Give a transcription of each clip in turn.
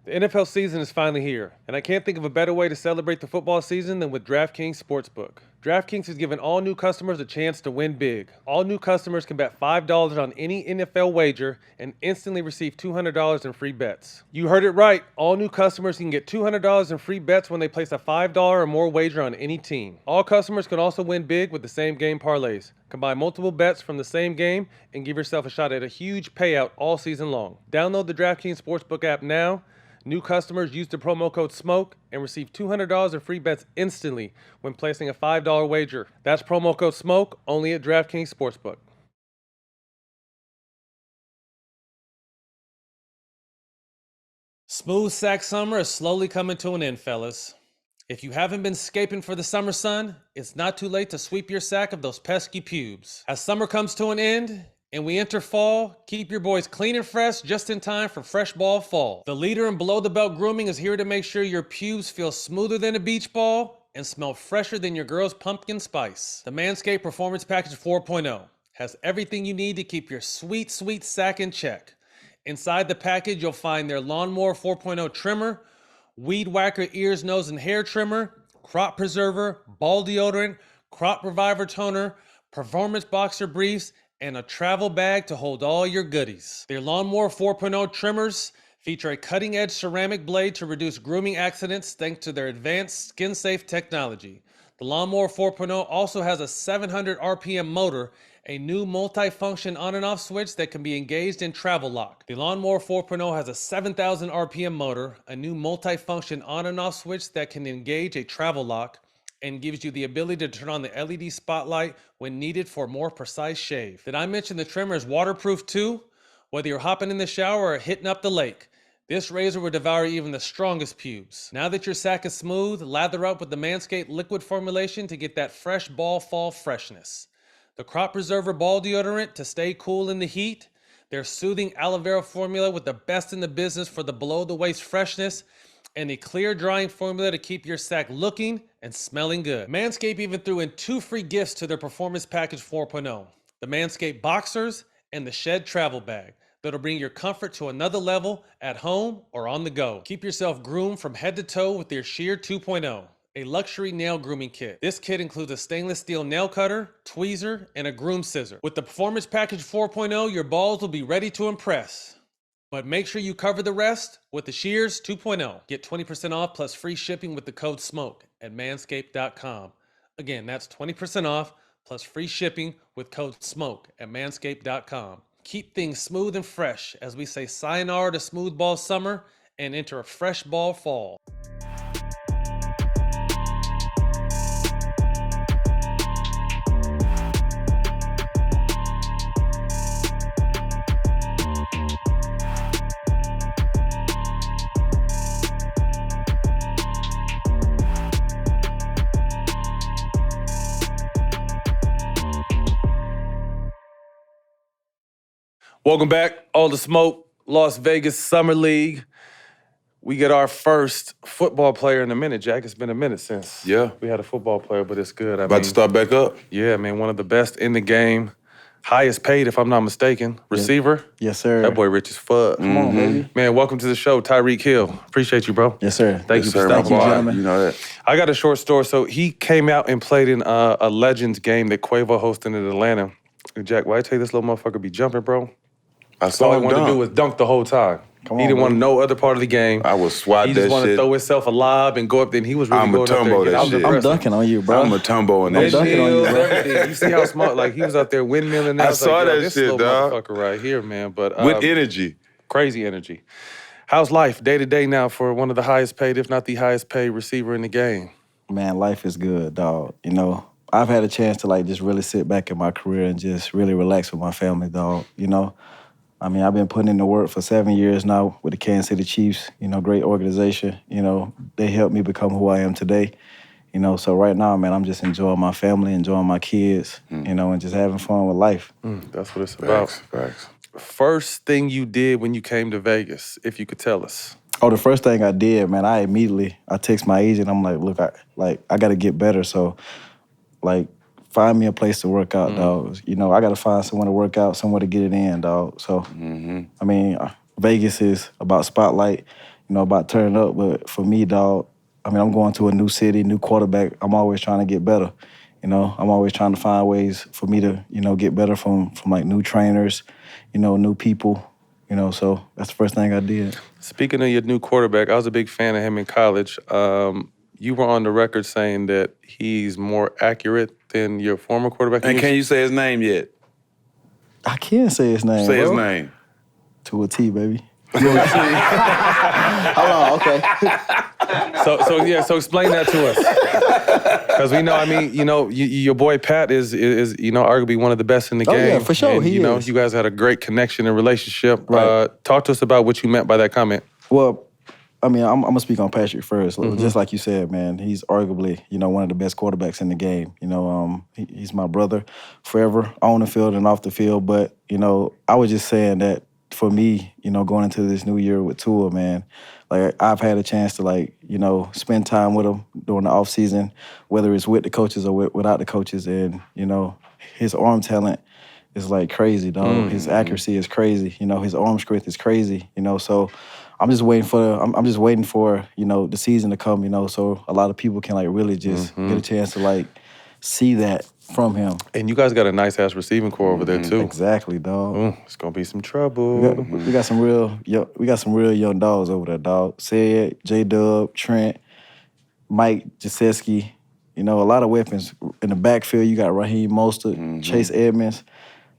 The NFL season is finally here, and I can't think of a better way to celebrate the football season than with DraftKings Sportsbook. DraftKings has given all new customers a chance to win big. All new customers can bet $5 on any NFL wager and instantly receive $200 in free bets. You heard it right. All new customers can get $200 in free bets when they place a $5 or more wager on any team. All customers can also win big with the same game parlays. Combine multiple bets from the same game and give yourself a shot at a huge payout all season long. Download the DraftKings Sportsbook app now. New customers use the promo code SMOKE and receive $200 in free bets instantly when placing a $5 wager. That's promo code SMOKE only at DraftKings Sportsbook. Smooth sack summer is slowly coming to an end, fellas. If you haven't been scaping for the summer sun, it's not too late to sweep your sack of those pesky pubes. As summer comes to an end, and we enter fall, keep your boys clean and fresh just in time for fresh ball fall. The leader in below the belt grooming is here to make sure your pubes feel smoother than a beach ball and smell fresher than your girl's pumpkin spice. The Manscaped Performance Package 4.0 has everything you need to keep your sweet, sweet sack in check. Inside the package, you'll find their Lawnmower 4.0 trimmer, Weed Whacker ears, nose, and hair trimmer, crop preserver, ball deodorant, crop reviver toner, performance boxer briefs, and a travel bag to hold all your goodies. Their Lawnmower 4.0 trimmers feature a cutting-edge ceramic blade to reduce grooming accidents thanks to their advanced skin-safe technology. The Lawnmower 4.0 also has a 700 RPM motor, a new multi-function on and off switch that can be engaged in travel lock. The Lawnmower 4.0 has a 7,000 RPM motor, a new multi-function on and off switch that can engage a travel lock, and gives you the ability to turn on the LED spotlight when needed for a more precise shave. Did I mention the trimmer is waterproof too? Whether you're hopping in the shower or hitting up the lake, this razor will devour even the strongest pubes. Now that your sack is smooth, lather up with the Manscaped liquid formulation to get that fresh ball fall freshness. The Crop Preserver Ball Deodorant to stay cool in the heat. Their soothing aloe vera formula with the best in the business for the below the waist freshness. And a clear drying formula to keep your sack looking and smelling good. Manscaped even threw in 2 free gifts to their Performance Package 4.0. The Manscaped Boxers and the Shed Travel Bag that'll bring your comfort to another level at home or on the go. Keep yourself groomed from head to toe with their Shear 2.0, a luxury nail grooming kit. This kit includes a stainless steel nail cutter, tweezer, and a groom scissor. With the Performance Package 4.0, your balls will be ready to impress. But make sure you cover the rest with the Shears 2.0. Get 20% off plus free shipping with the code SMOKE at manscaped.com. Again, that's 20% off plus free shipping with code SMOKE at manscaped.com. Keep things smooth and fresh as we say sayonara to smooth ball summer and enter a fresh ball fall. Welcome back, All the Smoke, Las Vegas Summer League. We get our first football player in a minute, Jack. It's been a minute since we had a football player, but it's good. About to start back up? Yeah, man, one of the best in the game. Highest paid, if I'm not mistaken. Receiver? Yes, sir. That boy rich as fuck. Come on, baby. Man, welcome to the show, Tyreek Hill. Appreciate you, bro. Yes, sir. Thank you for Thank stopping by. gentlemen. You know that. I got a short story. So he came out and played in a Legends game that Quavo hosted in Atlanta. And Jack, why I tell you this little motherfucker be jumping, bro? I saw All him he wanted to do dunk. was dunk the whole time. Come He on, didn't want baby. no other part of the game. I would swat He that just wanted to shit. throw himself a lob and go up there, and he was really I'm a going up there. tumbo and get that out the shit. I'm press. dunking on you, bro. I'm a tumbo in that I'm dunking shit. on you, bro. Everything. You see how smart, like he was out there windmilling. I was saw like, yo, that this shit, little dog. motherfucker right here, man. But With energy. crazy energy. How's life day to day now for one of the highest paid, if not the highest paid receiver in the game? Man, life is good, dog. You know, I've had a chance to like just really sit back in my career and just really relax with my family, dog. You know, I mean, I've been putting in the work for 7 years now with the Kansas City Chiefs. You know, great organization. You know, they helped me become who I am today. You know, so right now, man, I'm just enjoying my family, enjoying my kids, you know, and just having fun with life. That's what it's about. Facts. First thing you did when you came to Vegas, if you could tell us. Oh, the first thing I did, man, I text my agent. I'm like, look, I got to get better. So, like, find me a place to work out, dog. You know, I got to find somewhere to work out, somewhere to get it in, dog. So, I mean, Vegas is about spotlight. You about turning up. But for me, dog, I mean, I'm going to a new city, new quarterback. I'm always trying to get better. I'm always trying to find ways for me to, get better from like new trainers, new people. So that's the first thing I did. Speaking of your new quarterback, I was a big fan of him in college. You were on the record saying that he's more accurate than your former quarterback. And can you say his name yet? I can't say his name, Say bro. his name. To a T, baby. Hold on, okay. So explain that to us. Because we know, I mean, your boy Pat is arguably one of the best in the game. Oh, yeah, for sure, and, he is. You guys had a great connection and relationship. Right. Talk to us about what you meant by that comment. Well, I mean, I'm going to speak on Patrick first. Just like you said, man, he's arguably, one of the best quarterbacks in the game. He's my brother forever, on the field and off the field. But, I was just saying that for me, going into this new year with Tua, man, like I've had a chance to spend time with him during the off season, whether it's with the coaches or without the coaches. And, his arm talent is like crazy, dog. His accuracy is crazy. His arm strength is crazy, so I'm just waiting for the season to come, so a lot of people can really just get a chance to see that from him. And you guys got a nice ass receiving core over there too. Exactly, dog. It's gonna be some trouble. We got some real young dogs over there, dog. Sid, J-Dub, Trent, Mike Jasewski. A lot of weapons in the backfield. You got Raheem Mostert, Chase Edmonds.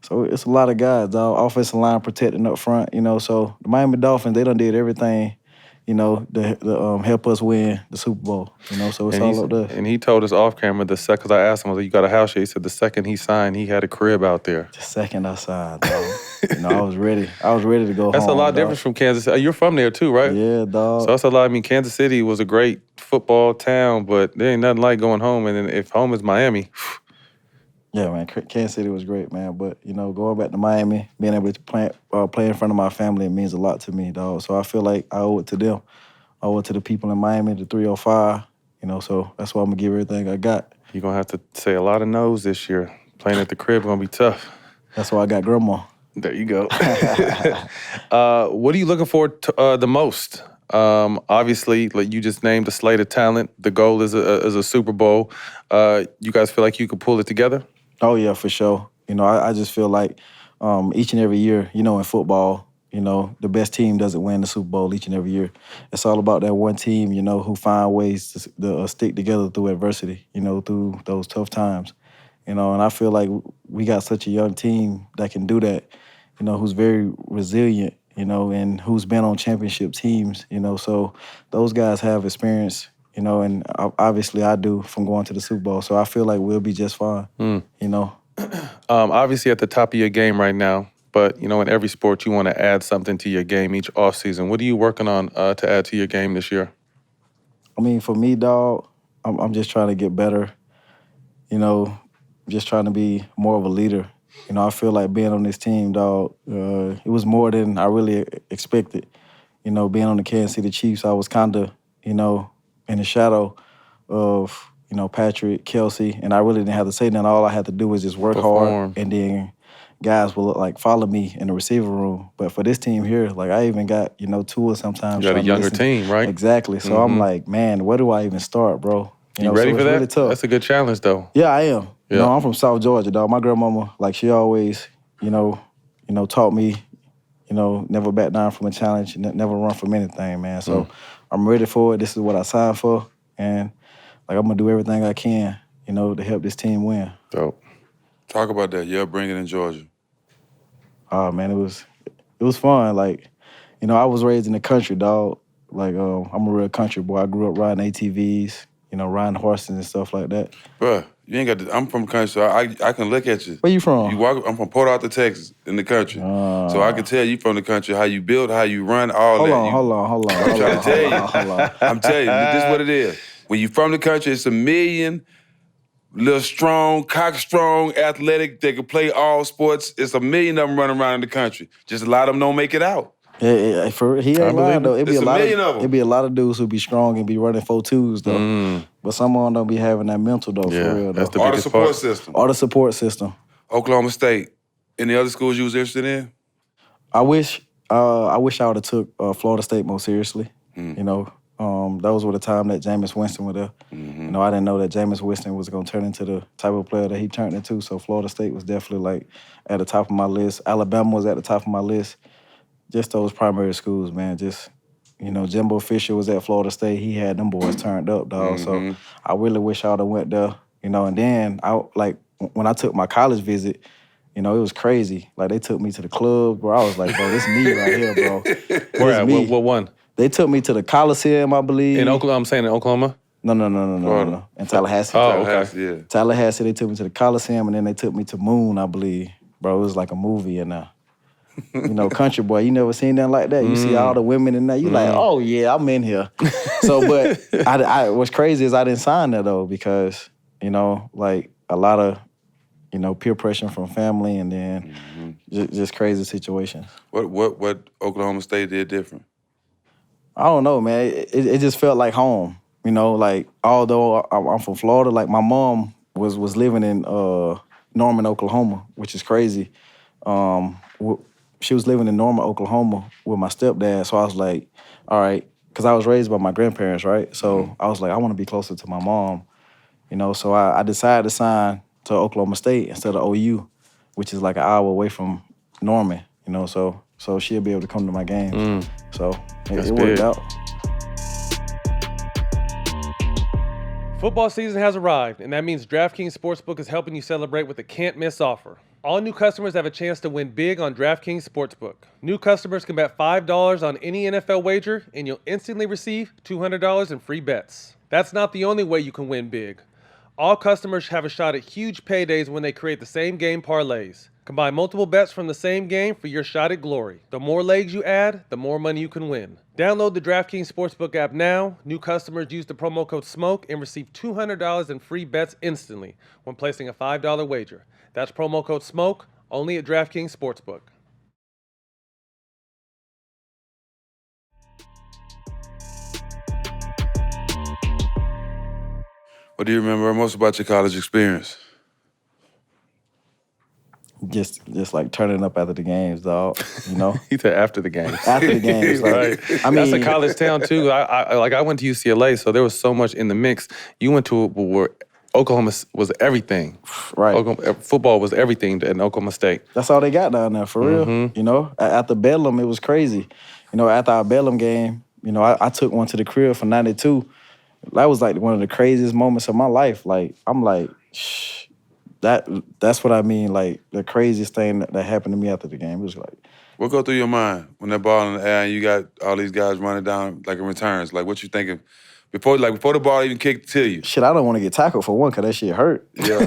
So it's a lot of guys, dog. Offensive line protecting up front, so the Miami Dolphins, they done did everything, to help us win the Super Bowl, so it's all up there. And he told us off camera the second, because I asked him, I was like, you got a house here? He said the second he signed, he had a crib out there. The second I signed, dog. I was ready. I was ready to go That's home, a lot dog. different from Kansas City. You're from there too, right? Yeah, dog. So that's a lot. I mean, Kansas City was a great football town, but there ain't nothing like going home. And then if home is Miami, yeah, man, Kansas City was great, man. But, going back to Miami, being able to play in front of my family, it means a lot to me, dog. So I feel like I owe it to them. I owe it to the people in Miami, the 305, so that's why I'm going to give everything I got. you're going to have to say a lot of no's this year. Playing at the crib going to be tough. That's why I got grandma. There you go. What are you looking for the most? Obviously, like you just named the slate of talent. The goal is a Super Bowl. You guys feel like you could pull it together? Oh, yeah, for sure. I just feel like each and every year, in football, the best team doesn't win the Super Bowl each and every year. It's all about that one team, who find ways to stick together through adversity, through those tough times. And I feel like we got such a young team that can do that, who's very resilient, and who's been on championship teams, so those guys have experience, and obviously I do from going to the Super Bowl. So I feel like we'll be just fine, Obviously at the top of your game right now, but, in every sport you want to add something to your game each offseason. What are you working on to add to your game this year? I mean, for me, dog, I'm just trying to get better, just trying to be more of a leader. I feel like being on this team, dog, it was more than I really expected. Being on the Kansas City Chiefs, I was kind of, in the shadow of, Patrick, Kelsey, and I really didn't have to say nothing. All I had to do was just work hard, and then guys will, follow me in the receiver room. But for this team here, I even got, Tua sometimes. You got a younger team, right? Exactly. So I'm like, man, where do I even start, bro? You ready so for that? Really tough. That's a good challenge, though. Yeah, I am. Yeah. I'm from South Georgia, dog. My grandmama, she always, taught me, never back down from a challenge, never run from anything, man. So I'm ready for it. This is what I signed for, and I'm gonna do everything I can, to help this team win. Dope. Talk about that. Your upbringing in Georgia. Oh man, it was fun. I was raised in the country, dog. I'm a real country boy. I grew up riding ATVs, riding horses and stuff like that. Bruh, you ain't got to, I'm from the country, so I can look at you. Where you from? I'm from Port Arthur, Texas, in the country. So I can tell you from the country how you build, how you run, all that. Hold on. I'm trying to tell you. Hold on. I'm telling you, this is what it is. When you from the country, it's a million little strong, cock-strong, athletic, they can play all sports. It's a million of them running around in the country. Just a lot of them don't make it out. He ain't lying though. It'd be It's a lot million of them. It'd be a lot of dudes who be strong and be running 4.2s though. But some of them don't be having that mental though, Yeah, for real though. that's the Or the biggest support part. system. Or the support system. Oklahoma State. Any other schools you was interested in? I wish I would have took Florida State more seriously. You know, those were the time that Jameis Winston was there. You know, I didn't know that Jameis Winston was going to turn into the type of player that he turned into. So Florida State was definitely like at the top of my list. Alabama was at the top of my list. Just those primary schools, man. Just, you know, Jimbo Fisher was at Florida State. He had them boys turned up, dog. So I really wish I would have went there. You know, and then when I took my college visit, you know, it was crazy. Like they took me to the club, bro. I was like, bro, this me right here, bro. Where This at? me. What one? They took me to the Coliseum, I believe. In Oklahoma? I'm saying in Oklahoma? No. In Tallahassee. Oh, okay. Yeah. Tallahassee, they took me to the Coliseum, and then they took me to Moon, I believe. Bro, it was like a movie in there. You know, country boy, you never seen nothing like that. You see all the women in there, you like, oh yeah, I'm in here. So, but what's crazy is I didn't sign there though because, you know, like a lot of, you know, peer pressure from family and then just crazy situations. What Oklahoma State did different? I don't know, man. It just felt like home. You know, like although I'm from Florida, like my mom was living in Norman, Oklahoma, which is crazy. She was living in Norman, Oklahoma with my stepdad. So I was like, all right, because I was raised by my grandparents, right? So I was like, I want to be closer to my mom, you know. So I decided to sign to Oklahoma State instead of OU, which is like an hour away from Norman, you know. So she'll be able to come to my game. So it worked big. out. Football season has arrived, and that means DraftKings Sportsbook is helping you celebrate with a can't-miss offer. All new customers have a chance to win big on DraftKings Sportsbook. New customers can bet $5 on any NFL wager, and you'll instantly receive $200 in free bets. That's not the only way you can win big. All customers have a shot at huge paydays when they create the same game parlays. Combine multiple bets from the same game for your shot at glory. The more legs you add, the more money you can win. Download the DraftKings Sportsbook app now. New customers use the promo code SMOKE and receive $200 in free bets instantly when placing a $5 wager. That's promo code SMOKE, only at DraftKings Sportsbook. What do you remember most about your college experience? Just like turning up after the games, dog. You know, He said after the game. after the games, like, Right. I mean, That's a college town too. I went to UCLA, so there was so much in the mix. You went to where Oklahoma was everything. right. Football was everything in Oklahoma State. That's all they got down there, for real. You know, after Bedlam, it was crazy. You know, after our Bedlam game, you know, I took one to the crib for 92. That was like one of the craziest moments of my life. Like, I'm like, shh. That's what I mean, like the craziest thing that happened to me after the game. It was like, What go through your mind when that ball in the air and you got all these guys running down like in returns? Like what you thinking before the ball even kicked to you? shit, I don't want to get tackled for one because that shit hurt. Yeah.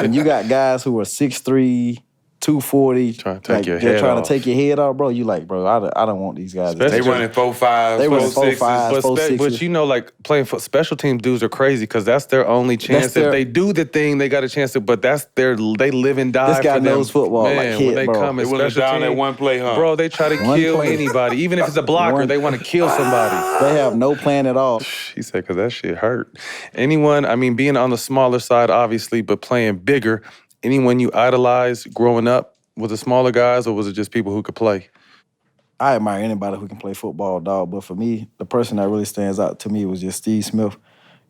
And you got guys who are 6'3", 240. Trying to take like, your they're head trying off. to take your head off, bro. You like, bro, I don't want these guys. They running 4.5, They running 4.6s. 4.5s. But, but you know, like playing for special team dudes are crazy because that's their only chance. their- If they do the thing, they got a chance to. But they live and die. This guy for them. knows football, like, Man, hit, when they bro. come They in willing to special down that team, one play, huh? bro, they try to One kill play. anybody, even if it's a blocker. One- They want to kill somebody. They have no plan at all. He said, because that shit hurt. Anyone, I mean, being on the smaller side, obviously, but playing bigger, anyone you idolized growing up, was it smaller guys or was it just people who could play? I admire anybody who can play football, dog. But for me, the person that really stands out to me was just Steve Smith.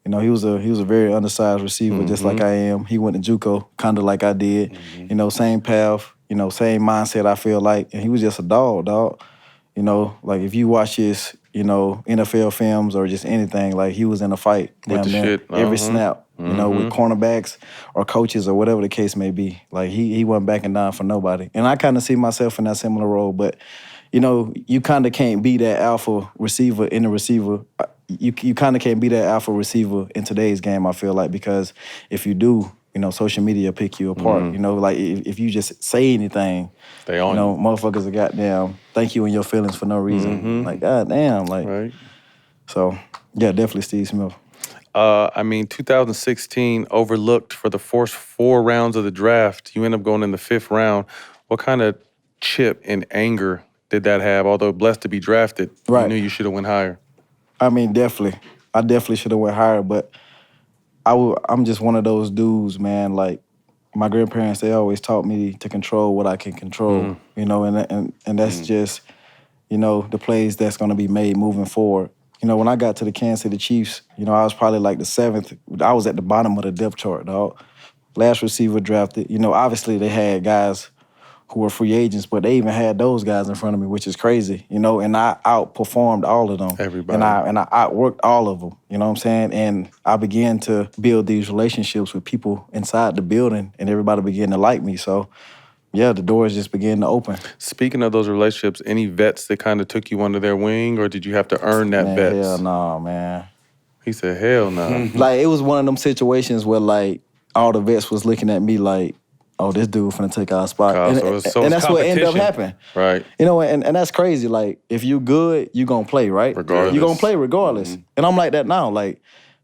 You know, he was a very undersized receiver, just like I am. He went to JUCO, kind of like I did. You know, same path. You know, same mindset. I feel like, and he was just a dog. You know, like if you watch his, you know, NFL films or just anything, like he was in a fight With the damn near shit, every snap. You know, with cornerbacks or coaches or whatever the case may be. Like he wasn't backing down for nobody. And I kind of see myself in that similar role, but you know, you kind of can't be that alpha receiver in the receiver. You kind of can't be that alpha receiver in today's game, I feel like, because if you do, you know, social media pick you apart. You know, like if you just say anything, They on you know, motherfuckers are goddamn thank you in your feelings for no reason. Like, goddamn, like, Right. so, yeah, definitely Steve Smith. I mean, 2016 overlooked for the first 4 rounds of the draft. You end up going in the 5th round. What kind of chip and anger did that have? Although blessed to be drafted, you Right. knew you should have went higher. I mean, definitely. I definitely should have went higher, but I'm just one of those dudes, man. Like, my grandparents, they always taught me to control what I can control, you know, and that's just, you know, the plays that's going to be made moving forward. You know, when I got to the Kansas City Chiefs, you know, I was probably like the 7th. I was at the bottom of the depth chart, dog. Last receiver drafted. You know, obviously they had guys who were free agents, but they even had those guys in front of me, which is crazy, you know, and I outperformed all of them. Everybody. And I outworked all of them, you know what I'm saying? And I began to build these relationships with people inside the building, and everybody began to like me. So, yeah, the doors just began to open. Speaking of those relationships, any vets that kind of took you under their wing, or did you have to earn that Man, vets? hell no, man. He said, hell no. Like, it was one of them situations where, like, all the vets was looking at me like, oh, this dude finna take our spot. Oh, And, so it's and that's what ended up competition. happening. Right. You know, and that's crazy. Like, if you good, you gonna play, right? Regardless. You gonna play regardless. And I'm like that now. Like,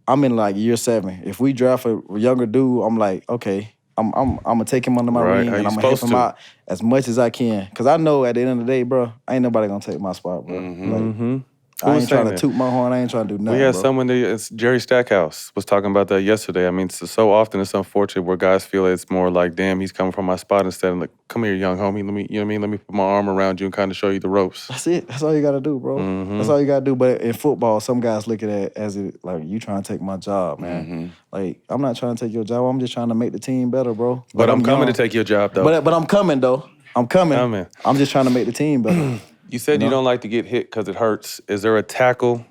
I'm in like year 7. If we draft a younger dude, I'm like, okay, I'm gonna take him under my Right, wing how and you I'm gonna help supposed him to. out as much as I can. Cause I know at the end of the day, bro, ain't nobody gonna take my spot, bro. Like, I was ain't trying saying to that? toot my horn. I ain't trying to do nothing, We had bro. someone, it's Jerry Stackhouse was talking about that yesterday. I mean, so often it's unfortunate where guys feel it's more like, damn, he's coming from my spot instead of like, come here, young homie, let me, you know what I mean? Let me put my arm around you and kind of show you the ropes. That's it. That's all you gotta do, bro. That's all you gotta do. But in football, some guys look at it as it, like, you trying to take my job, man. Like, I'm not trying to take your job. I'm just trying to make the team better, bro. But I'm coming young. to take your job, though. But I'm coming, though. I'm coming. Coming. I'm just trying to make the team better. You said you don't like to get hit because it hurts. Is there a tackle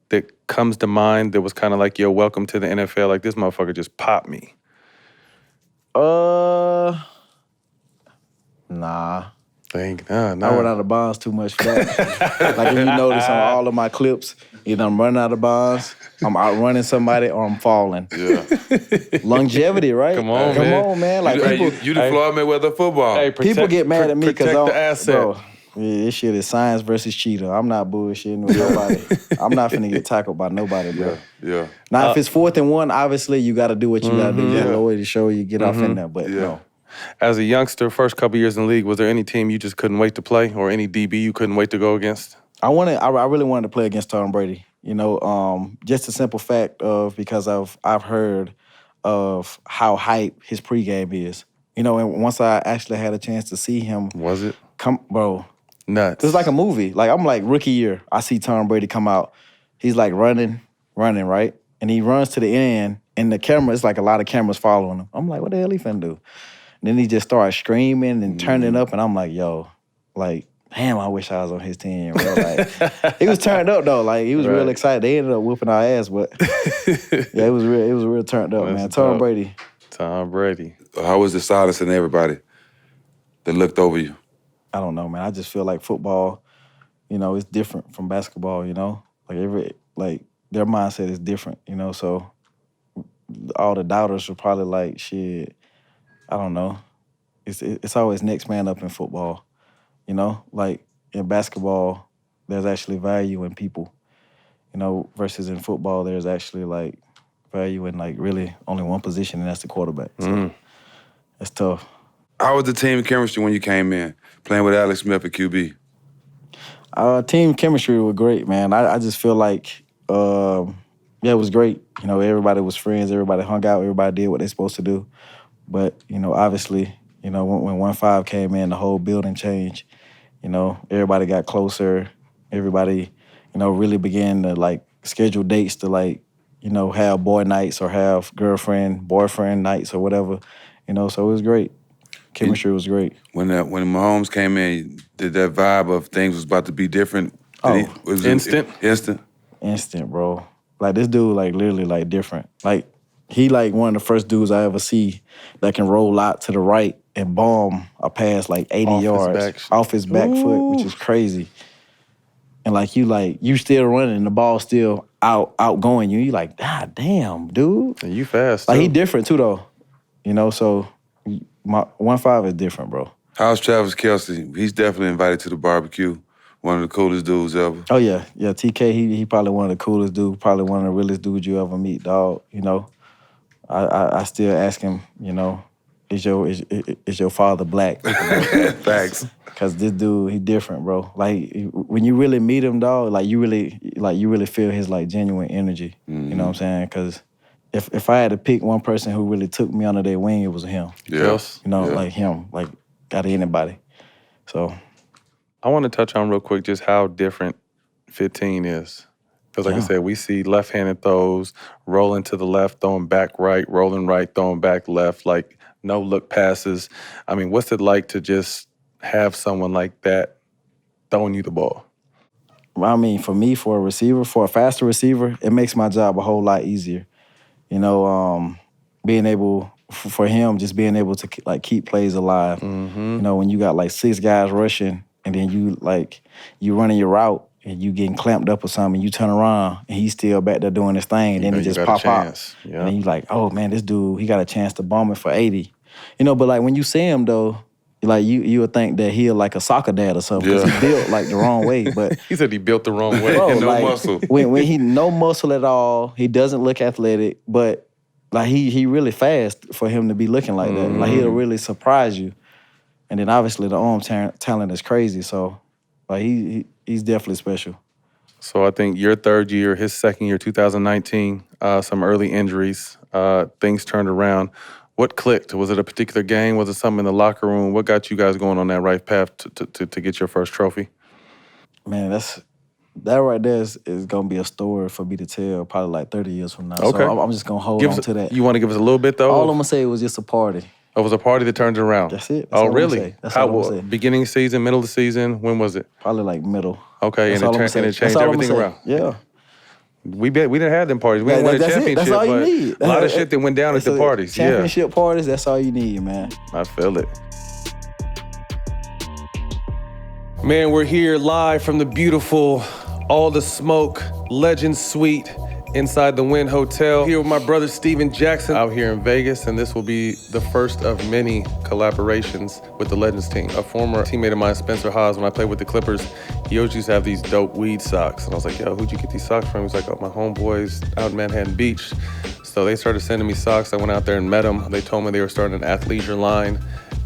that comes to mind that was kind of like, yo, welcome to the NFL? Like, this motherfucker just popped me. Nah. I I run out of bounds too much for that. Like, if you notice on all of my clips, either I'm running out of bounds, I'm outrunning somebody, or I'm falling. Yeah. Longevity, right? Come on, Come man. on, man. Like, you, people, you the Floyd Mayweather of football. Hey, people get mad at me because protect the asset. bro, yeah, this shit is science versus cheetah. I'm not bullshitting with nobody. I'm not finna get tackled by nobody, bro. Yeah. Now, if it's 4th and 1, obviously you got to do what you got to do. You got to lower the show, you get off in there. But no, As a youngster, first couple years in the league, was there any team you just couldn't wait to play, or any DB you couldn't wait to go against? I really wanted to play against Tom Brady. You know, just the simple fact of because I've heard of how hype his pregame is. You know, and once I actually had a chance to see him, Was it? come, bro. Nuts. It's like a movie. Like, I'm like, rookie year, I see Tom Brady come out. He's like running, right? And he runs to the end, and the camera, it's like a lot of cameras following him. I'm like, what the hell he finna do? And then he just started screaming and turning up, and I'm like, yo, like, damn, I wish I was on his team, bro. Like, he was turned up, though. Like, he was real excited. They ended up whooping our ass, but yeah, it was real turned up, man. Tom Brady. Tom Brady. How was the silence in everybody that looked over you? I don't know, man. I just feel like football, you know, it's different from basketball, you know? Like their mindset is different, you know? So all the doubters were probably like, shit, I don't know. It's always next man up in football, you know? Like, in basketball, there's actually value in people, you know, versus in football, there's actually, like, value in, like, really only one position, and that's the quarterback. So that's tough. How was the team chemistry when you came in, playing with Alex Smith at QB? Team chemistry was great, man. I just feel like, yeah, it was great. You know, everybody was friends. Everybody hung out. Everybody did what they're supposed to do. But, you know, obviously, you know, when 1-5 came in, the whole building changed. You know, everybody got closer. Everybody, you know, really began to, like, schedule dates to, like, you know, have boy nights or have girlfriend, boyfriend nights or whatever. You know, so it was great. Chemistry was great. When Mahomes came in, did that vibe of things was about to be different? Was it Instant? Instant? Instant, bro. Like, this dude, like, literally, like, different. Like, he, like, one of the first dudes I ever see that can roll out to the right and bomb a pass, like, 80 yards off his back foot, which is crazy. And, like, you still running, the ball still outgoing you. You like, God damn, dude. And you fast, Like, too. he different, too, though. You know, so my 1-5 is different, bro. How's Travis Kelce? He's definitely invited to the barbecue. One of the coolest dudes ever. Oh, yeah. Yeah, TK, he probably one of the coolest dudes, probably one of the realest dudes you ever meet, dog. You know, I still ask him, you know, is your father black? Facts. Because this dude, he different, bro. Like, when you really meet him, dog, like, you really feel his, like, genuine energy. You know what I'm saying? Because if I had to pick one person who really took me under their wing, it was him. Yes. You know, like him, like, out of anybody. So... I want to touch on real quick just how different 15 is. Because like I Yeah. said, we see left-handed throws, rolling to the left, throwing back right, rolling right, throwing back left, like no-look passes. I mean, what's it like to just have someone like that throwing you the ball? I mean, for me, for a receiver, for a faster receiver, it makes my job a whole lot easier. You know, being able for him, just being able to like keep plays alive. You know, when you got like 6 guys rushing, and then you running your route and you getting clamped up or something, and you turn around and he's still back there doing his thing, and You then know he you just got a pop out, chance. and Yeah. then you like, oh man, this dude, he got a chance to bomb it for 80. You know, but like when you see him though, like you would think that he'll like a soccer dad or something because Yeah. he built like the wrong way, but. He said he built the wrong way. Bro, No like, muscle. when he no muscle at all, he doesn't look athletic, but like he really fast for him to be looking like that. Like he'll really surprise you. And then obviously the arm talent is crazy. So like he's definitely special. So I think your third year, his second year, 2019, some early injuries, things turned around. What clicked? Was it a particular game? Was it something in the locker room? What got you guys going on that right path to get your first trophy? Man, that right there is gonna be a story for me to tell probably like 30 years from now. Okay. So I'm just gonna hold Give on us, to that. you want to give us a little bit though? All I'm gonna say was just a party. It was a party that turned it around. That's it. That's Oh, all I'ma really? say. That's How? all I'ma say. Beginning of season, middle of the season. When was it? Probably like middle. Okay, That's and all it, I'ma and say. it That's changed all I'ma everything say. around. Yeah. We didn't have them parties. We didn't win a That's it. championship. That's all you but need. A lot of shit that went down at the So, parties. Yeah, Championship parties, that's all you need, man. I feel it. Man, we're here live from the beautiful All the Smoke Legends Suite inside the Wynn Hotel. Here with my brother Steven Jackson Out here in Vegas, and this will be the first of many collaborations with the Legends team. A former teammate of mine, Spencer Haas, when I played with the Clippers, he always used to have these dope weed socks. And I was like, yo, who'd you get these socks from? He's like, oh, my homeboys out in Manhattan Beach. So they started sending me socks. I went out there and met them. They told me they were starting an athleisure line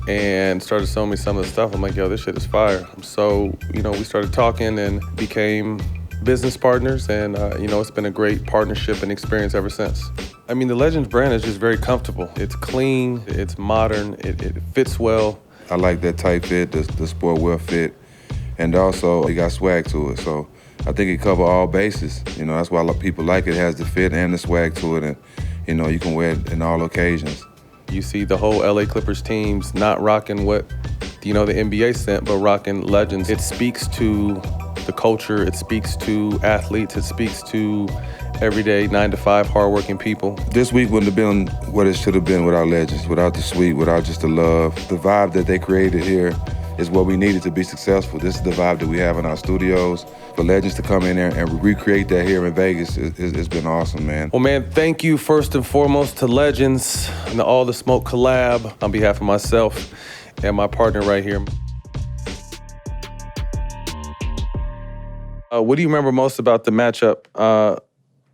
and started showing me some of the stuff. I'm like, yo, this shit is fire. So, we started talking and became business partners, and it's been a great partnership and experience ever since. I mean, the Legends brand is just very comfortable. It's clean, it's modern, it fits well. I like that tight fit, the sport wear fit, and also it got swag to it. So I think it cover all bases. That's why a lot of people like it. It has the fit and the swag to it, and you can wear it in all occasions. You see the whole LA Clippers teams not rocking what the NBA sent, but rocking Legends. It speaks to the culture, it speaks to athletes, it speaks to everyday 9-to-5 hardworking people. This week wouldn't have been what it should have been without Legends, without the suite, without just the love. The vibe that they created here is what we needed to be successful. This is the vibe that we have in our studios. For Legends to come in there and recreate that here in Vegas, it's been awesome, man. Well, man, thank you first and foremost to Legends and the All the Smoke collab on behalf of myself and my partner right here. What do you remember most about the matchup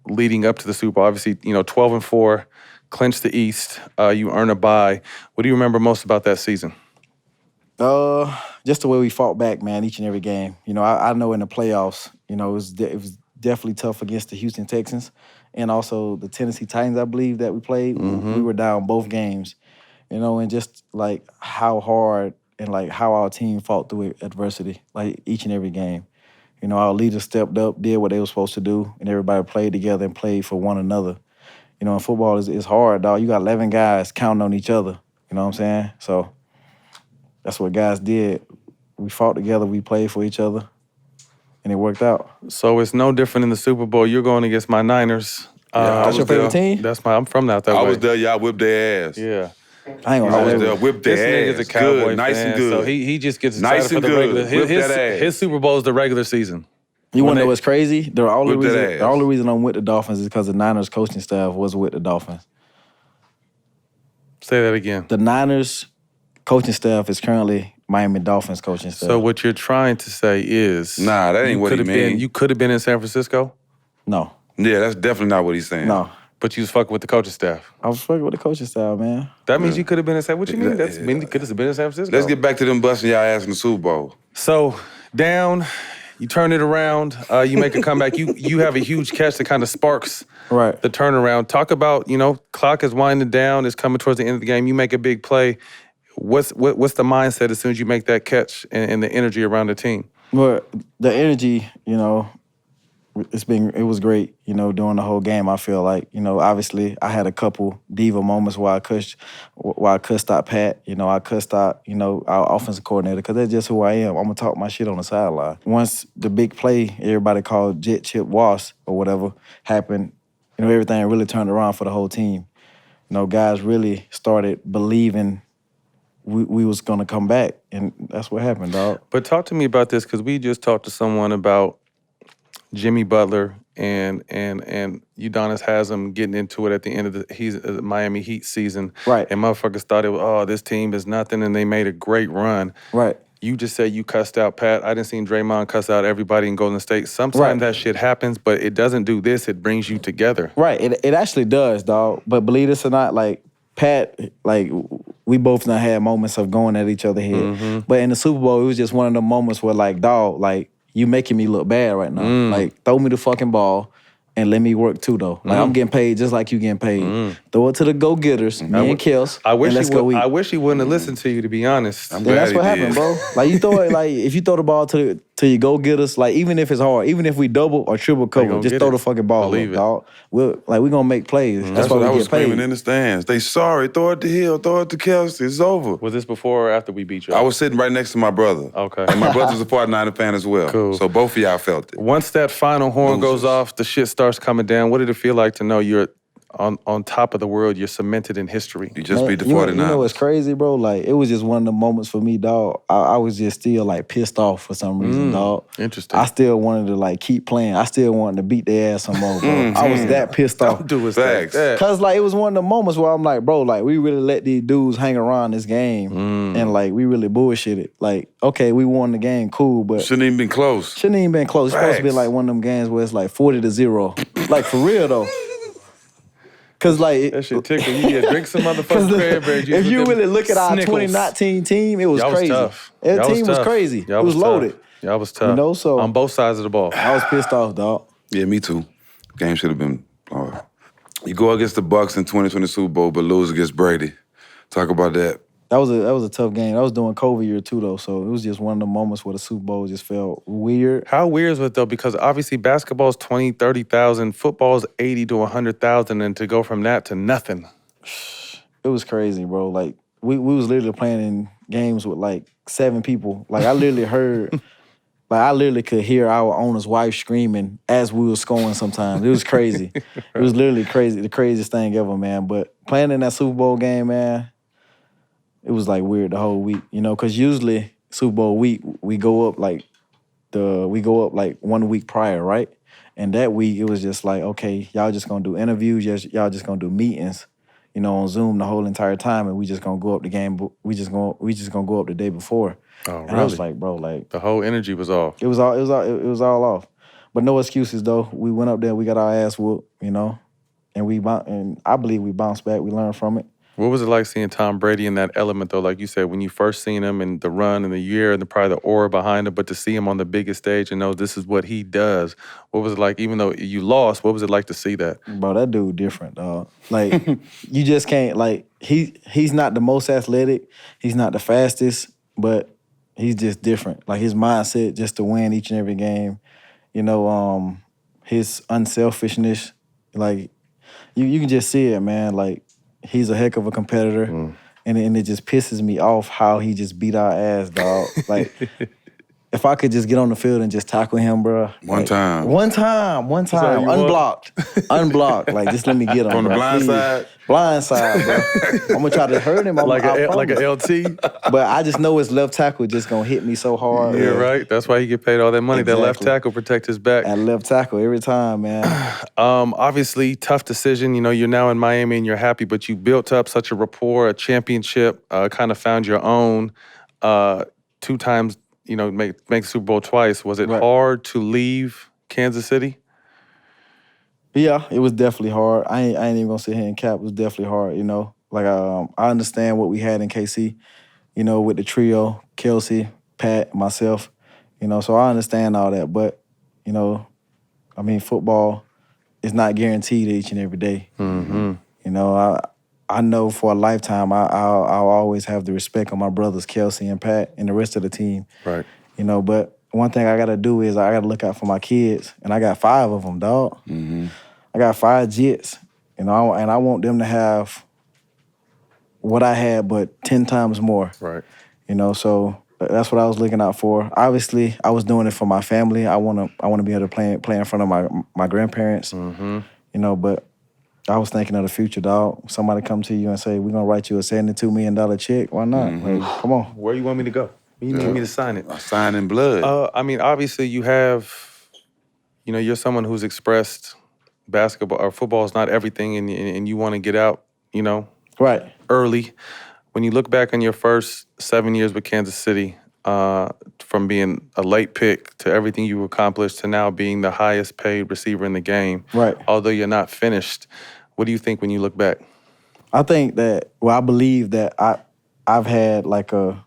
leading up to the Super Bowl? Obviously, 12-4, clinch the East, you earn a bye. What do you remember most about that season? Just the way we fought back, man, each and every game. I know in the playoffs, it was definitely tough against the Houston Texans and also the Tennessee Titans, I believe, that we played. We were down both games, and just like how hard and like how our team fought through adversity, like each and every game. Our leaders stepped up, did what they were supposed to do, and everybody played together and played for one another. In football, it's hard, dog. You got 11 guys counting on each other. You know what I'm saying? So that's what guys did. We fought together, we played for each other, and it worked out. So it's no different in the Super Bowl. You're going against my Niners. That's your favorite team? I'm from out that way. I was there, y'all whipped their ass. Yeah. I ain't I gonna was lie. there, whipped their This ass. nigga's a Cowboy good, nice fan, and good. so he just gets excited Nice for and the good. regular. Whip that ass. His Super Bowl is the regular season. You want to When know they- what's crazy? The only Whip that reason ass. I'm with the Dolphins is because the Niners coaching staff was with the Dolphins. Say that again. The Niners coaching staff is currently Miami Dolphins coaching staff. So what you're trying to say is, Nah, that ain't you what he could have been. mean. You could have been in San Francisco, No, Yeah, that's definitely not what he's saying. no. but you was fucking with the coaching staff. I was fucking with the coaching staff, man. That means you could have been in San. What you mean? Yeah. You could have been in San Francisco. Let's get back to them busting y'all ass in the Super Bowl. So down, you turn it around. You make a comeback. You have a huge catch that kind of sparks Right. the turnaround. Talk about clock is winding down. It's coming towards the end of the game. You make a big play. What's the mindset as soon as you make that catch and the energy around the team? Well, the energy, it was great, during the whole game. I feel like, obviously I had a couple diva moments where I cussed out Pat, I cussed out, our offensive coordinator, because that's just who I am. I'm gonna talk my shit on the sideline. Once the big play, everybody called jet chip wash or whatever, happened, everything really turned around for the whole team. Guys really started believing we was gonna come back, and that's what happened, dog. But talk to me about this, because we just talked to someone about Jimmy Butler and Udonis Haslam getting into it at the end of the Miami Heat season. Right. And motherfuckers thought it was, this team is nothing, and they made a great run. Right. You just said you cussed out Pat. I didn't see Draymond cuss out everybody in Golden State. Sometimes that shit happens, but it doesn't do this. It brings you together. Right. It actually does, dog. But believe this or not, like, Pat, like, we both done had moments of going at each other head. Mm-hmm. But in the Super Bowl, it was just one of the moments where, like, dog, like, you making me look bad right now. Like, throw me the fucking ball and let me work too, though. Like, I'm getting paid just like you getting paid. Throw it to the go-getters, me and Kels, and let's go eat. I wish he wouldn't have listened to you, to be honest. I'm Then glad that's he what did. happened, bro. Like, you throw it, like, if you throw the ball to your go-getters, like, even if it's hard, even if we double or triple cover, gonna just get throw it. the fucking ball Believe up, it. dog. We're gonna make plays. That's That's why what I we was get paid. screaming in the stands. They sorry, throw it to Hill, throw it to Kelsey, it's over. Was this before or after we beat you? I was sitting right next to my brother. Okay. And my brother's a 49er fan as well. Cool. So both of y'all felt it. Once that final horn goes Losers. off, the shit starts coming down. What did it feel like to know you're on top of the world? You're cemented in history. You just Man, beat the you 49ers. know what's crazy, bro? Like, it was just one of the moments for me, dog. I was just still, like, pissed off for some reason, dog. Interesting. I still wanted to, like, keep playing. I still wanted to beat their ass some more, bro. I was that pissed off. Don't do us Facts. like that. Cause, like, it was one of the moments where I'm like, bro, like, we really let these dudes hang around this game. And, like, we really bullshitted. Like, okay, we won the game, cool, but Shouldn't even been close. shouldn't even been close. It's supposed to be Facts. like one of them games where it's like 40-0. Like, for real, though. Cause, like, That shit tickle. You need to drink some motherfucking cranberry juice. if with you them really look at our Snickles. 2019 team, it was Y'all was crazy. tough. That Y'all team was tough. crazy. Y'all It was tough. loaded. Y'all was tough. So on both sides of the ball. I was pissed off, dog. Yeah, me too. Game should have been. You go against the Bucks in 2020 Super Bowl, but lose against Brady. Talk about that. That was a tough game. That was during COVID year too, though. So it was just one of the moments where the Super Bowl just felt weird. How weird is it though? Because obviously basketball's 20, 30,000, football's 80 to 100,000, and to go from that to nothing. It was crazy, bro. Like, we was literally playing in games with like 7 people. Like, I literally heard, like, I literally could hear our owner's wife screaming as we were scoring sometimes. It was crazy. It was literally crazy, the craziest thing ever, man. But playing in that Super Bowl game, man, it was like weird the whole week, because usually Super Bowl week we go up like 1 week prior, right? And that week it was just like, okay, y'all just gonna do interviews, y'all just gonna do meetings, on Zoom the whole entire time, and we just gonna go up the game. We just gonna go up the day before. Oh, And I was really? like, bro, like The whole energy was off. it was all off. But no excuses though. We went up there, we got our ass whooped, and I believe we bounced back. We learned from it. What was it like seeing Tom Brady in that element, though? Like you said, when you first seen him and the run and the year and probably the aura behind him, but to see him on the biggest stage and know this is what he does, what was it like? Even though you lost, what was it like to see that? Bro, that dude different, dog. Like, you just can't, like, he's not the most athletic, he's not the fastest, but he's just different. Like, his mindset just to win each and every game, his unselfishness, like, you can just see it, man. Like, he's a heck of a competitor, and it just pisses me off how he just beat our ass, dog. Like, if I could just get on the field and just tackle him, bro. One time. One time, all you want? unblocked. Like, just let me get him. From the bro, blind please. side? Blind side, bro. I'm gonna try to hurt him. Like I a promise. LT? But I just know his left tackle just gonna hit me so hard. Yeah, right. That's why he get paid all that money. That left Exactly. tackle protect his back. At left tackle every time, man. Obviously, tough decision. You're now in Miami and you're happy, but you built up such a rapport, a championship, kind of found your own. 2 times, make Super Bowl twice. Was it Right. hard to leave Kansas City? Yeah, it was definitely hard. I ain't even gonna sit here and cap. It was definitely hard, Like, I understand what we had in KC, with the trio, Kelsey, Pat, myself, so I understand all that. But, football is not guaranteed each and every day. Mm-hmm. I know for a lifetime, I'll always have the respect of my brothers, Kelsey and Pat, and the rest of the team. Right. You know, but one thing I got to do is I got to look out for my kids, and I got 5 of them, dog. Mm-hmm. I got 5 jits, you know, and I want them to have what I had, but 10 times more. Right. You know, so that's what I was looking out for. Obviously, I was doing it for my family. I want to be able to play in front of my grandparents. Mm-hmm. You know, but I was thinking of the future, dog. Somebody come to you and say, we're going to write you a $72 million check. Why not? Mm-hmm. Like, come on. Where you want me to go? You need me to sign it? I signed in blood. I mean, obviously, you have, you know, you're someone who's expressed basketball or football is not everything, and you want to get out, you know, Right. early. When you look back on your first 7 years with Kansas City, from being a late pick to everything you accomplished to now being the highest paid receiver in the game, Right. although you're not finished, what do you think when you look back? I think that, I believe that I've had like a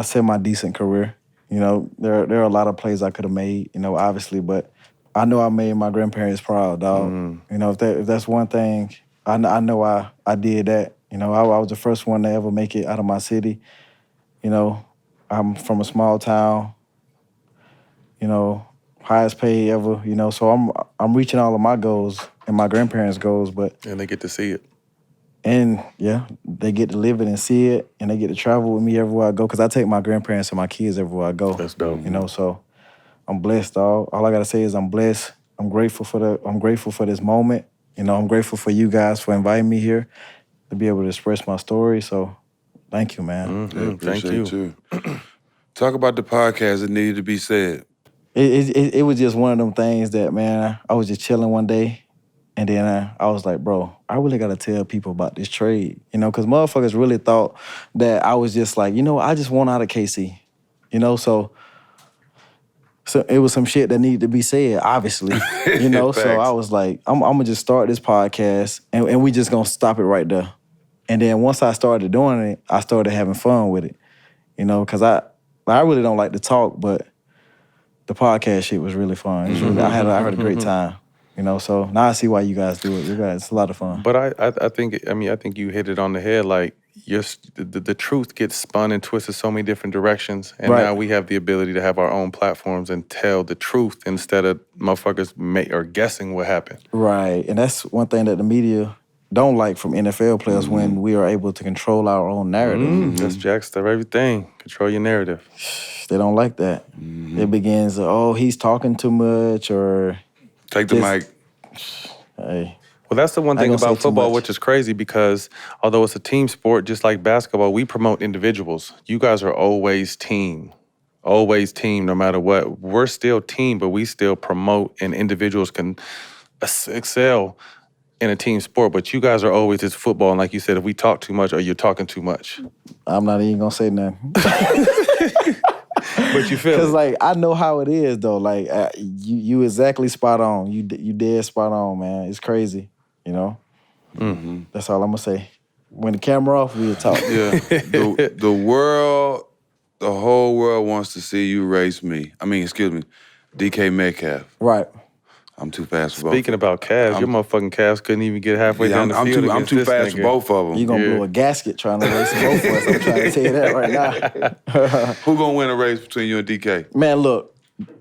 semi-decent career. You know, there are a lot of plays I could have made, you know, obviously, but I know I made my grandparents proud, dog. You know, if that's one thing, I know I did that. You know, I was the first one to ever make it out of my city. You know, I'm from a small town, you know, highest paid ever, you know, so I'm reaching all of my goals and my grandparents' goals, but And they get to see it. and yeah, they get to live it and see it, and they get to travel with me everywhere I go. Cause I take my grandparents and my kids everywhere I go. That's dope. You know, so I'm blessed, dog. All I gotta say is I'm blessed. I'm grateful for this moment. You know, I'm grateful for you guys for inviting me here to be able to express my story. So, thank you, man. Yeah, Thank appreciate you. you. Talk about the podcast that needed to be said. It was just one of them things that, man, I was just chilling one day, and then I was like, bro, I really got to tell people about this trade, you know, because motherfuckers really thought that I was just like, you know, I just want out of KC, you know, so it was some shit that needed to be said, obviously, you know, so I Facts. was like, I'm going to just start this podcast, and we just going to stop it right there. And then once I started doing it, I started having fun with it, you know, because I really don't like to talk, but the podcast shit was really fun. It was really, I had a great time, you know. So now I see why you guys do it. It's a lot of fun. But I think you hit it on the head. Like the truth gets spun and twisted so many different directions, and Right. now we have the ability to have our own platforms and tell the truth instead of motherfuckers guessing what happened. Right, and that's one thing that the media don't like from NFL players when we are able to control our own narrative. That's Jack's of everything. Control your narrative. They don't like that. It begins, oh, he's talking too much, or Take the mic. hey. Well, that's the one I ain't thing gonna about say too football, much. which is crazy because although it's a team sport, just like basketball, we promote individuals. You guys are always team. Always team, no matter what. We're still team, but we still promote, and individuals can excel in a team sport. But you guys are always just football, and like you said, if we talk too much or you're talking too much. I'm not even gonna say nothing. But you feel Cause it. like I know how it is though. Like you exactly spot on. You dead spot on, man. It's crazy, you know. That's all I'm gonna say. When the camera off, we'll talk. Yeah. The whole world wants to see you race me. DK Metcalf. Right. I'm too fast for both. Speaking about calves, your motherfucking calves couldn't even get halfway down the field. I'm too fast for both of them. You gonna blow a gasket trying to race both of us. I'm trying to tell you that right now. Who gonna win a race between you and DK? Man, look,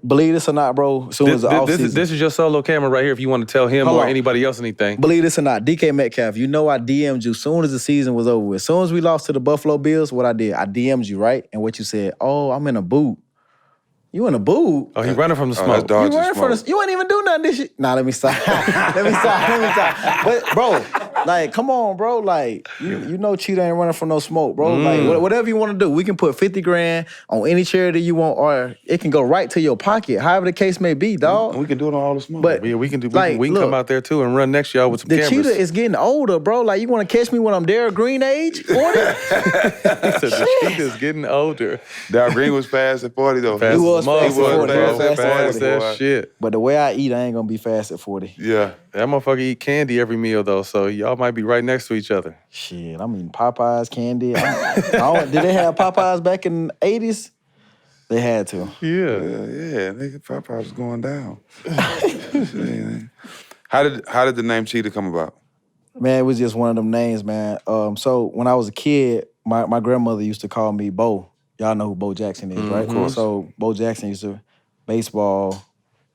believe this or not, bro. As soon as the offseason, This is your solo camera right here if you want to tell him Hold or on. anybody else anything. believe this or not, DK Metcalf, you know I DM'd you as soon as the season was over with. As soon as we lost to the Buffalo Bills, what I did, I DM'd you, right? And what you said, oh, I'm in a boot. You in a boot? Oh, he running from the Oh, smoke. that's dodging You weren't for smoke. the, you ain't even do nothing this shit. Nah, let me stop. let me stop. But bro, like, come on, bro. Like, you know Cheetah ain't running from no smoke, bro. Like, whatever you want to do, we can put 50 grand on any charity you want, or it can go right to your pocket, however the case may be, dog. We can do it on all the smoke. But Yeah, we can like, we can look, come out there too and run next year with some the cameras. Cheetah is getting older, bro. Like, you want to catch me when I'm Derek Green age? 40? He said the Cheetah's getting older. Darryl Green was fast at 40 though. Fast He was as a fast at motherfucker, 40. bro. He was fast at Fast 40. as shit. But the way I eat, I ain't gonna be fast at 40. Yeah. That motherfucker eat candy every meal though, so y'all might be right next to each other. Shit, I'm eating Popeyes candy. Did they have Popeyes back in the 80s? They had to. Yeah, nigga, Popeyes was going down. How did the name Cheetah come about? Man, it was just one of them names, man. So when I was a kid, my grandmother used to call me Bo. Y'all know who Bo Jackson is, right? Of course. So Bo Jackson used to baseball,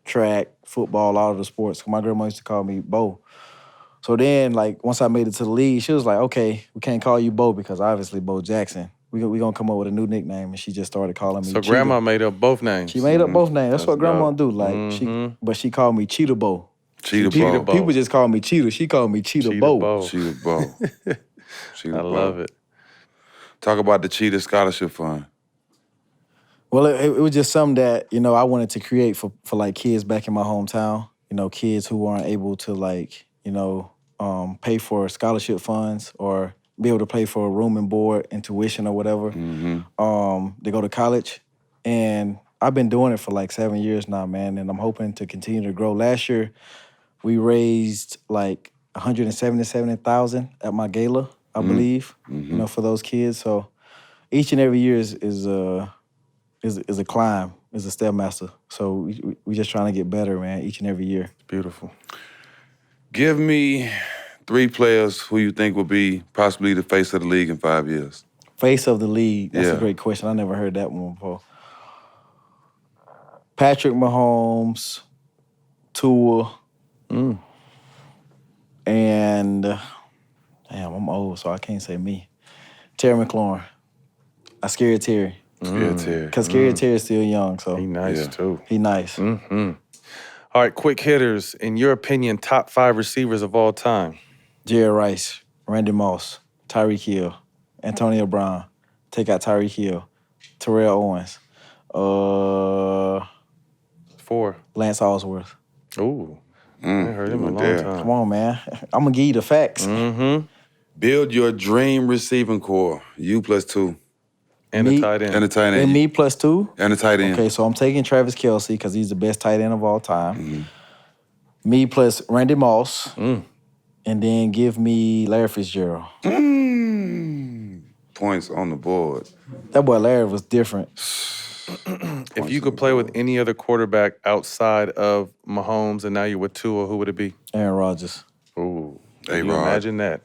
track, football, all of the sports. My grandma used to call me Bo. So then, like, once I made it to the league, she was like, okay, we can't call you Bo because obviously Bo Jackson. We gonna come up with a new nickname, and she just started calling me So Cheetah. grandma made up both names. She made up both names. That's what grandma dope. do. Like but she called me Cheetah Bo. Cheetah Cheetah Bo. Bo. People just call me Cheetah. She called me Cheetah, Cheetah Bo. Bo. Cheetah Bo. Cheetah I Bo. love it. Talk about the Cheetah Scholarship Fund. Well, it was just something that, I wanted to create for like kids back in my hometown. Kids who aren't able to like, pay for scholarship funds or be able to pay for a room and board and tuition or whatever. They go to college. And I've been doing it for like 7 years now, man, and I'm hoping to continue to grow. Last year, we raised like $177,000 at my gala, I believe, for those kids. So each and every year is a climb, is a stepmaster. So we just trying to get better, man, each and every year. Beautiful. Give me 3 players who you think will be possibly the face of the league in 5 years. Face of the league, that's Yeah. a great question. I never heard that one before. Patrick Mahomes, Tua, and damn, I'm old, so I can't say me. Terry McLaurin. I scared Terry. Yeah, Terry. Because Terry is still young, so He nice Yeah. too. he nice. All right, quick hitters. In your opinion, top 5 receivers of all time. Jerry Rice, Randy Moss, Tyreek Hill, Antonio Brown. Take out Tyreek Hill. Terrell Owens. 4. Lance Allsworth. Ooh. I ain't heard him in a long there. time. Come on, man. I'm going to give you the facts. Build your dream receiving core. You plus 2. And Me- a tight end. And a tight end. And me plus 2. And a tight end. Okay, so I'm taking Travis Kelce because he's the best tight end of all time. Me plus Randy Moss. And then give me Larry Fitzgerald. Points on the board. That boy Larry was different. If you could play with any other quarterback outside of Mahomes and now you're with Tua, who would it be? Aaron Rodgers. Ooh. Can you A-Rod. imagine that?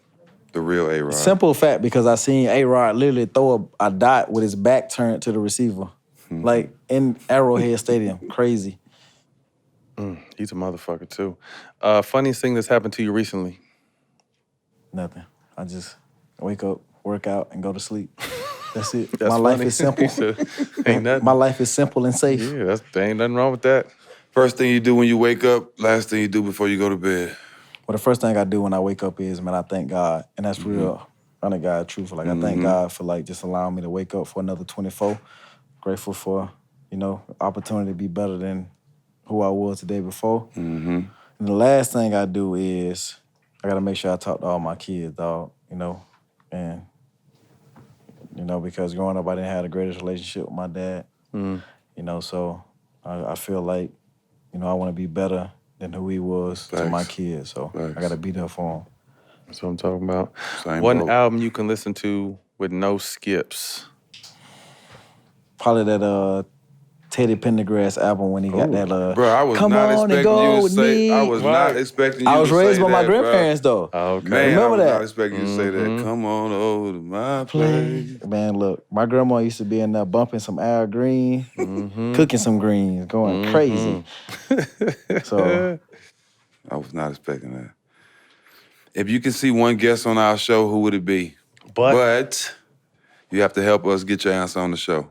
The real A-Rod. Simple fact, because I seen A-Rod literally throw a dot with his back turned to the receiver. Like in Arrowhead Stadium. Crazy. He's a motherfucker too. Funniest thing that's happened to you recently? Nothing. I just wake up, work out, and go to sleep. That's it. That's My life funny. is simple. Ain't nothing. My life is simple and safe. Yeah, there ain't nothing wrong with that. First thing you do when you wake up, last thing you do before you go to bed. Well, the first thing I do when I wake up is, man, I thank God. And that's real, honest God, truthful. Like, I thank God for, like, just allowing me to wake up for another 24. Grateful for, opportunity to be better than who I was the day before. And the last thing I do is I got to make sure I talk to all my kids, dog, and, because growing up, I didn't have the greatest relationship with my dad, so I feel like, I want to be better than who he was to my Facts. kids, so Facts. I got to be there for him. That's what I'm talking about. Same One boat. album you can listen to with no skips. Probably that Teddy Pendergrass album when he got that Bro, I was Come not on and expecting go you to with say. me. I was not Right. expecting you I was to raised say by my that, bro. grandparents though. Okay. Man, Remember I was that? not expecting you to say that. Come on over to my place. Man, look, my grandma used to be in there bumping some Al Green, cooking some greens, going crazy. So I was not expecting that. If you could see one guest on our show, who would it be? But you have to help us get your answer on the show.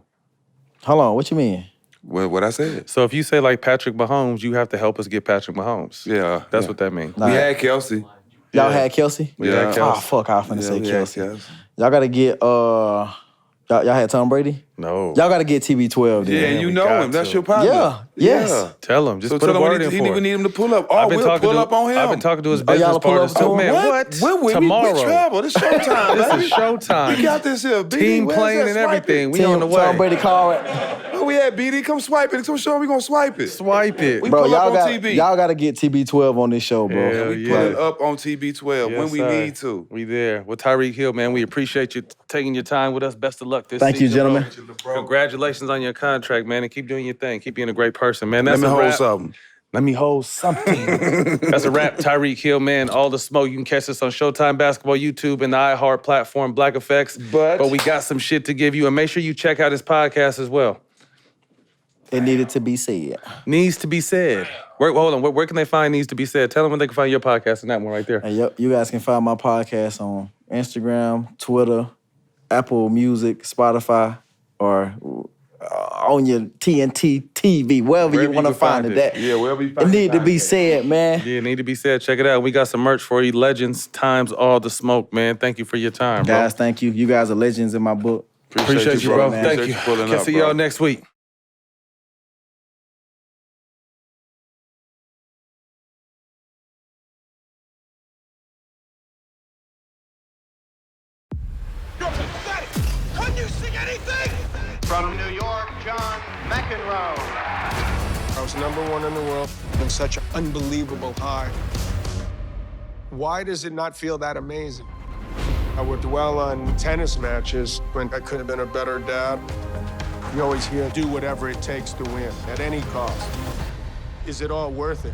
hold on, what you mean? What I said. So if you say like Patrick Mahomes, you have to help us get Patrick Mahomes. Yeah. That's yeah. what that means. Nah. We had Kelsey. Y'all Yeah. had Kelsey? We had Kelsey. Oh fuck, I was finna say we had Kelsey. Y'all gotta get y'all had Tom Brady? No. Y'all gotta get TB12 then. Yeah, Man, you we know got him. That's to. your partner. Yeah, yes. Tell him. Just So put tell a him word in we for need, him. we need him to pull up. Oh, we'll pull up on him. I've been talking to his Oh, business y'all pull partners up too. to him? Man, What? what? Tomorrow. We travel. This showtime, This baby. is showtime. We got this here, BD. Team Where's playing that? and Swipe everything. it. We on the way. Tom Brady call it. Where we at, BD? Come swipe it. Come show him we gonna swipe it. Swipe it. We Bro, pull up y'all on got TB. y'all gotta get TB12 on this show, bro. Hell We yeah. pull it up on TB12 when Yes, we sir. need to. We there. Well, Tyreek Hill, man, we appreciate you taking your time with us. Best of luck this Thank you, season, gentlemen. bro. Congratulations on your contract, man, and keep doing your thing. Keep being a great person, man. Let That's me a hold wrap. something. Let me hold something. That's a wrap. Tyreek Hill, man. All the smoke. You can catch us on Showtime Basketball, YouTube, and the iHeart platform, Black Effects. But we got some shit to give you. And make sure you check out his podcast as well. It needed to be said. Needs to be said. Hold on. Where can they find Needs to be said? Tell them where they can find your podcast and that one right there. And you guys can find my podcast on Instagram, Twitter, Apple Music, Spotify, or on your TNT TV, wherever you want to find it. Yeah, wherever you find it. It need to be said, man. Yeah, need to be said. Check it out. We got some merch for you. Legends times all the smoke, man. Thank you for your time, bro. Guys, thank you. You guys are legends in my book. Appreciate you, bro. man. Thank you. Can see y'all next week. Can you sing anything? From New York, John McEnroe. I was #1 in the world on such an unbelievable high. Why does it not feel that amazing? I would dwell on tennis matches when I could have been a better dad. You always hear, do whatever it takes to win, at any cost. Is it all worth it?